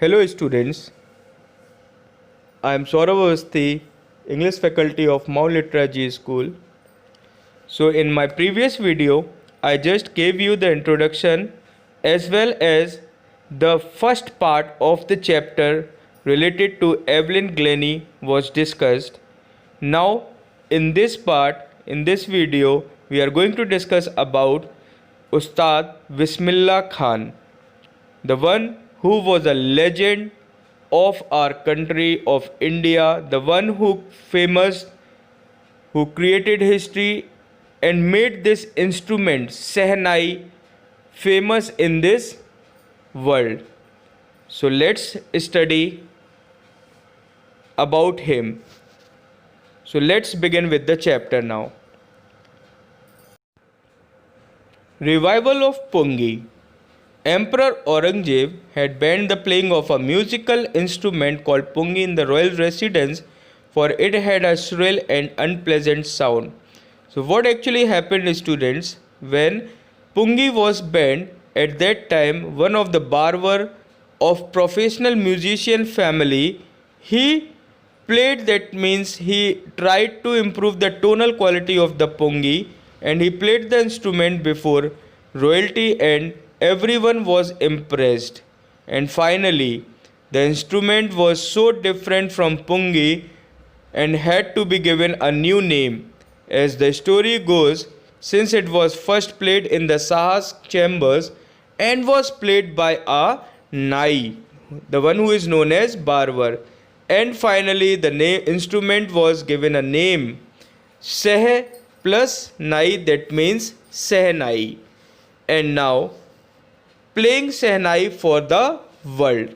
Hello students, I am Saurav Avasthi, English faculty of Mount Literacy School. So in my previous video, I just gave you the introduction as well as the first part of the chapter related to Evelyn Glennie was discussed. Now in this part, in this video, we are going to discuss about Ustad Bismillah Khan, the one who was a legend of our country of India, the one who famous, who created history and made this instrument Sehnai famous in this world. So let's study about him. So let's begin with the chapter now. Revival of Pungi. Emperor Aurangzeb had banned the playing of a musical instrument called pungi in the royal residence, for it had a shrill and unpleasant sound. So what actually happened, students, when pungi was banned at that time, one of the barber of professional musician family, he played, that means he tried to improve the tonal quality of the pungi, and he played the instrument before royalty and everyone was impressed. And finally, the instrument was so different from pungi and had to be given a new name. As the story goes, since it was first played in the Shah's chambers and was played by a Nai, the one who is known as barber, and finally the instrument was given a name Seh plus Nai, that means Sehnai. And now playing Sehnai for the world.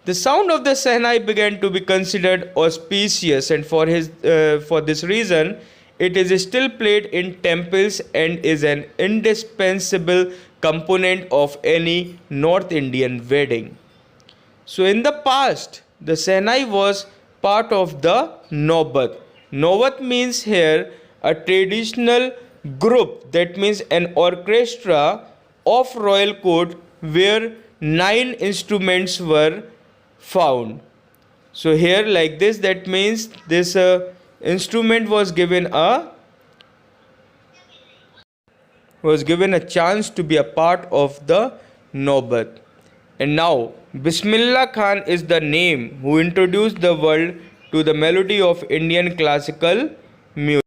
The sound of the Sehnai began to be considered auspicious, and for this reason it is still played in temples and is an indispensable component of any North Indian wedding. So in the past, the Sehnai was part of the Naubat. Naubat means here a traditional group, that means an orchestra of royal court where 9 instruments were found. So here like this, that means this instrument was given a chance to be a part of the Naubat. And now Bismillah Khan is the name who introduced the world to the melody of Indian classical music.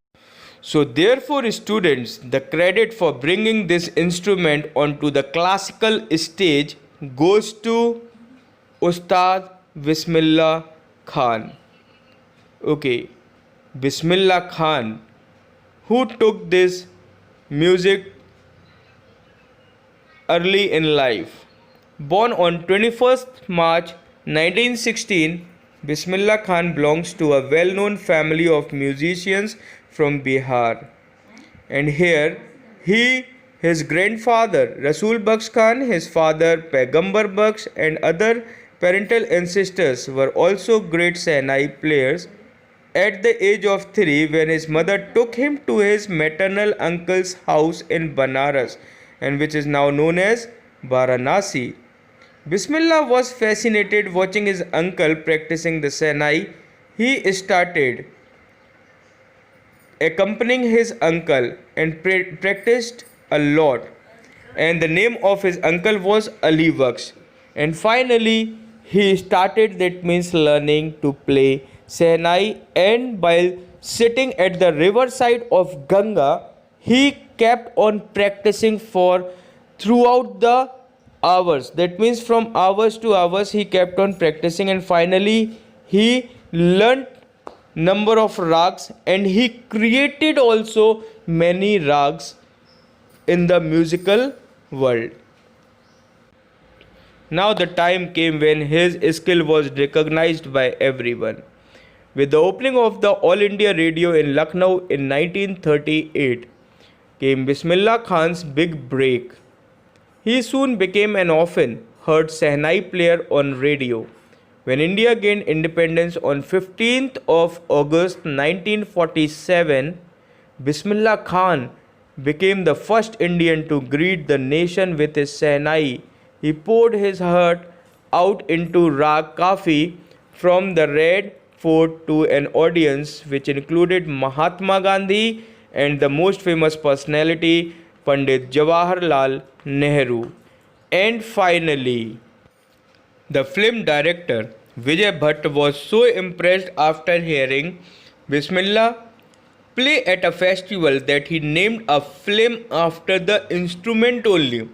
So therefore, students, the credit for bringing this instrument onto the classical stage goes to Ustad Bismillah Khan. Okay, Bismillah Khan, who took this music early in life. Born on 21st March 1916, Bismillah Khan belongs to a well-known family of musicians from Bihar. And here his grandfather Rasul Baksh Khan, his father Paigambar Baksh, and other parental ancestors were also great Sehnai players. At the age of 3, when his mother took him to his maternal uncle's house in Banaras, and which is now known as Varanasi, Bismillah was fascinated watching his uncle practicing the Sehnai. He started accompanying his uncle and practiced a lot, and the name of his uncle was Ali Baksh. And finally he started, that means learning to play Sehnai, and while sitting at the riverside of Ganga, he kept on practicing for throughout the hours, that means from hours to hours he kept on practicing, and finally he learned number of rags, and he created also many rags in the musical world. Now the time came when his skill was recognized by everyone. With the opening of the All India Radio in Lucknow in 1938 came Bismillah Khan's big break. He soon became an often heard Sehnai player on radio. When India gained independence on 15th of August 1947, Bismillah Khan became the first Indian to greet the nation with his Sehnai. He poured his heart out into Rag Kafi from the Red Fort to an audience which included Mahatma Gandhi and the most famous personality, Pandit Jawaharlal Nehru. And finally, the film director Vijay Bhatt was so impressed after hearing Bismillah play at a festival that he named a film after the instrument only.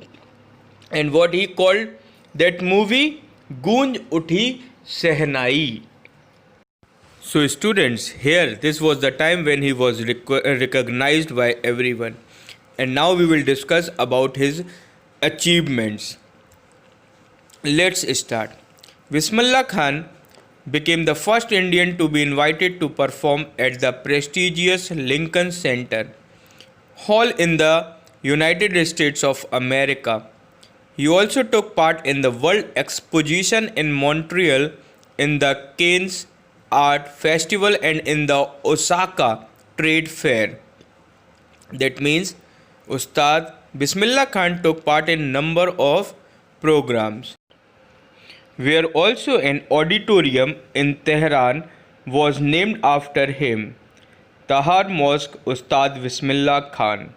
And what he called that movie, Goonj Uthi Sehnai. So, students, here this was the time when he was recognized by everyone. And now we will discuss about his achievements. Let's start. Bismillah Khan became the first Indian to be invited to perform at the prestigious Lincoln Center Hall in the United States of America. He also took part in the World Exposition in Montreal, in the Cannes Art Festival, and in the Osaka Trade Fair. That means Ustad Bismillah Khan took part in number of programs. Where also an auditorium in Tehran was named after him, Tahar Mosque Ustad Bismillah Khan.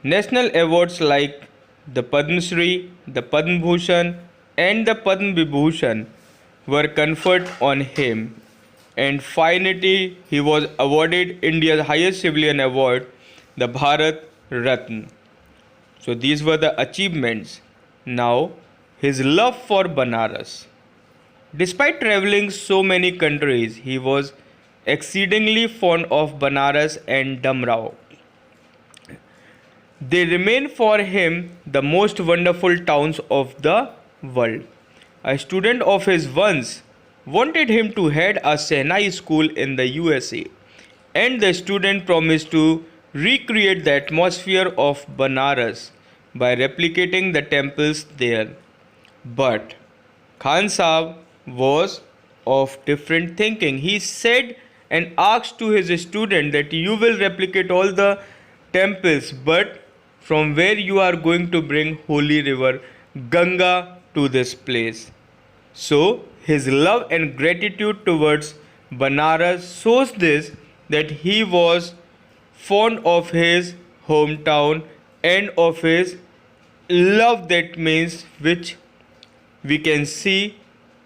National awards like the Padma Shri, the Padma Bhushan, and the Padma Vibhushan were conferred on him. And finally, he was awarded India's highest civilian award, the Bharat Ratna. So these were the achievements. Now, his love for Banaras. Despite traveling so many countries, he was exceedingly fond of Banaras and Damrao. They remain for him the most wonderful towns of the world. A student of his once wanted him to head a Sehnai school in the USA, and the student promised to recreate the atmosphere of Banaras by replicating the temples there. But Khan Sahib was of different thinking. He said and asked to his student that you will replicate all the temples, but from where you are going to bring holy river Ganga to this place. So his love and gratitude towards Banaras shows this that he was fond of his hometown and of his love, that means which we can see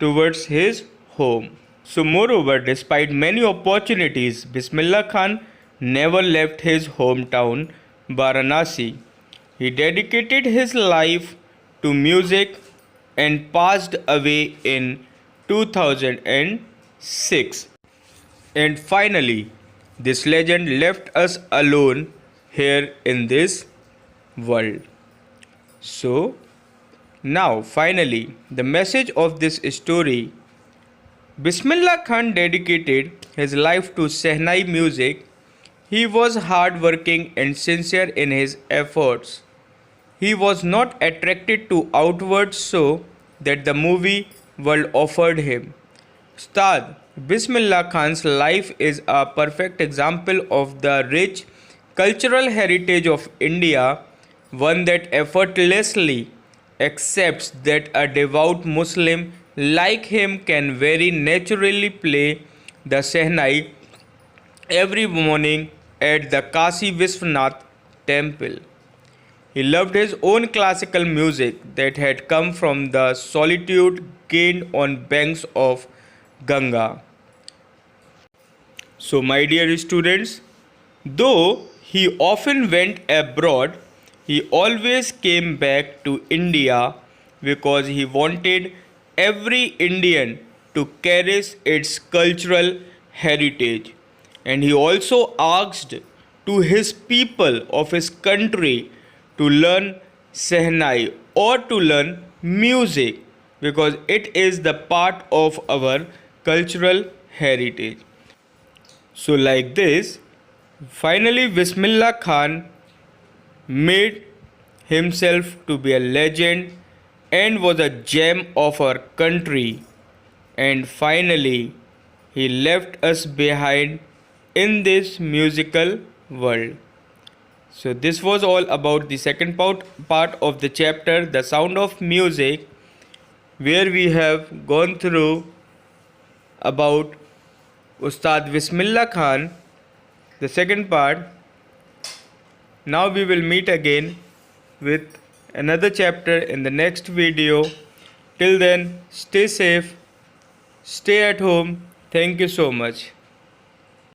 towards his home. So moreover, despite many opportunities, Bismillah Khan never left his hometown Varanasi. He dedicated his life to music and passed away in 2006. And finally, this legend left us alone here in this world. So now, finally, the message of this story. Bismillah Khan dedicated his life to Sehnai music. He was hard-working and sincere in his efforts. He was not attracted to outward show that the movie world offered him. Ustad Bismillah Khan's life is a perfect example of the rich cultural heritage of India, one that effortlessly accepts that a devout Muslim like him can very naturally play the Sehnai every morning at the Kashi Vishwanath temple. He loved his own classical music that had come from the solitude gained on banks of Ganga. So my dear students, though he often went abroad, he always came back to India because he wanted every Indian to cherish its cultural heritage. And he also asked to his people of his country to learn Sehnai or to learn music because it is the part of our cultural heritage. So like this, finally Bismillah Khan made himself to be a legend and was a gem of our country, and finally he left us behind in this musical world. So this was all about the second part of the chapter, The Sound of Music. where we have gone through about Ustad Bismillah Khan, the second part. Now we will meet again with another chapter in the next video. Till then, stay safe, stay at home. Thank you so much.